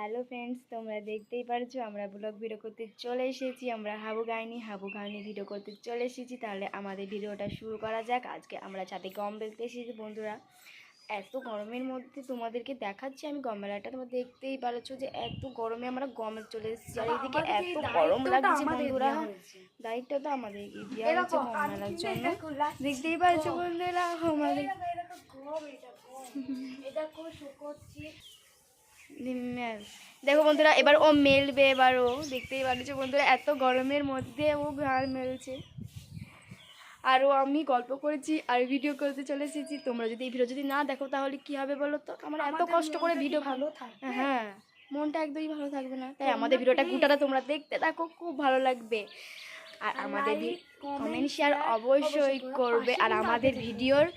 Hello friends, তোমরা দেখতেই পারছো আমরা ব্লগ ভিডিও করতে চলে এসেছি। আমরা হাবু গাইনি ভিডিও করতে চলে এসেছি। তাহলে আমাদের ভিডিওটা শুরু করা যাক। আজকে আমরা ছাদে গম বেলতে এসেছি বন্ধুরা। এত গরমের মধ্যে তোমাদেরকে দেখাচ্ছি আমি গম মেলাটা। তোমরা দেখতেই পারছো যে এত গরমে আমরা গমে চলে এসেছি, আর এইদিকে এত গরম লাগছে বন্ধুরা। দায়িত্ব তো আমাদের দেওয়া হয়েছে গম মেলার জন্য। দেখতেই পারছো বন্ধুরা আমাদের দেখো বন্ধুরা, এবার ও মেলবে। এবার ও দেখতেই পারছো বন্ধুরা, এত গরমের মধ্যে ও ঘাড় মেলছে। আর ও আমি গল্প করেছি আর ভিডিও করতে চলে এসেছি। তোমরা যদি এই ভিডিও যদি না দেখো তাহলে কি হবে বলো তো? আমরা এত কষ্ট করে ভিডিও ভালো থাকবে, হ্যাঁ মনটা একদমই ভালো থাকবে না। তাই আমাদের ভিডিওটা গোটাটা তোমরা দেখতে থাকো, খুব ভালো লাগবে। আর আমাদের কমেন্ট শেয়ার অবশ্যই করবে। আর আমাদের ভিডিওর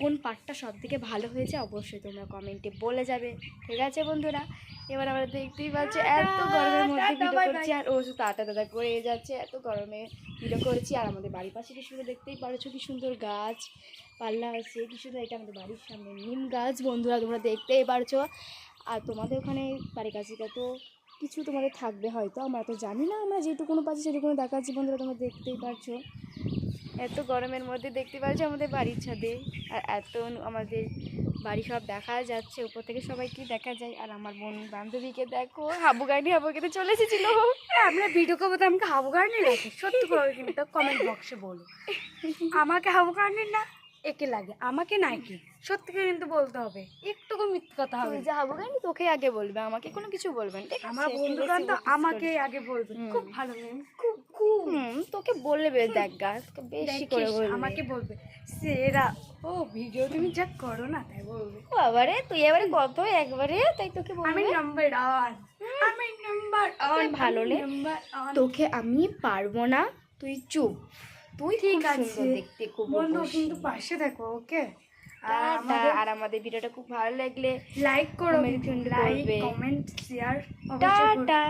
কোন পার্টটা সব থেকে ভালো হয়েছে অবশ্যই তোমরা কমেন্টে বলে যাবে, ঠিক আছে বন্ধুরা? এবার আমরা দেখতেই পাচ্ছি এত গরমের মধ্যে ভিডিও করছি, আর ও শুধু তাতা করে যাচ্ছে। এত গরমে ভিডিও করেছি। আর আমাদের বাড়ির পাশে কি সুন্দর দেখতেই পারছো, কি সুন্দর গাছ পাল্লা আছে, কি সুন্দর। এটা আমাদের বাড়ির সামনে নিম গাছ বন্ধুরা, তোমরা দেখতেই পারছো। আর তোমাদের ওখানে বাড়ির কাছে তো কিছু তোমাদের থাকবে হয়তো, আমরা তো জানি না। আমরা যেটুকুনো পাচ্ছি সেটুকুনো দেখাচ্ছি বন্ধুরা, তোমরা দেখতেই পারছো। এত গরমের মধ্যে দেখতে পাচ্ছ আমাদের বাড়ির ছাদে, আর এত আমাদের বাড়ি সব দেখা যাচ্ছে উপর থেকে, সবাইকে দেখা যায়। আর আমার বোন বান্ধবীকে দেখো, হাবু গাইতে চলে এসেছিল। আমরা ভিডিও করবো তো আমাকে হাবু গার্ডেন লাগে? সত্যি করে কিন্তু কমেন্ট বক্সে বলো, আমাকে হাবু গার্ডেন না একে লাগে, আমাকে না একে। সত্যি করে কিন্তু বলতে হবে, একটুকু মিথ্যে কথা হবে। যে হাবু গাইনি তোকে আগে বলবে, আমাকে কোনো কিছু বলবেন। আমার বন্ধুগণ তো আমাকে আগে বলবে, খুব ভালো মেয়ে, খুব খুব তোকে বলবে, দেখ গা তোকে বেশি করে বলবে, আমাকে বলবে সেরা। ও ভিডিও তুমি যা করো না তাই বলবে। ও আবারে তুই এবারে কত একবারে, তাই তোকে বলবে আমি নাম্বার ওয়ান, আমি নাম্বার ওয়ান। ভালো নে, তোকে আমি পারবো না, তুই চুপ। তুই ঠিক আছে দেখতে খুব বন্ধু, কিন্তু পাশে দেখো, ওকে? আর আমাদের ভিডিওটা খুব ভালো লাগলে লাইক করো, লাইক কমেন্ট শেয়ার। টাটা।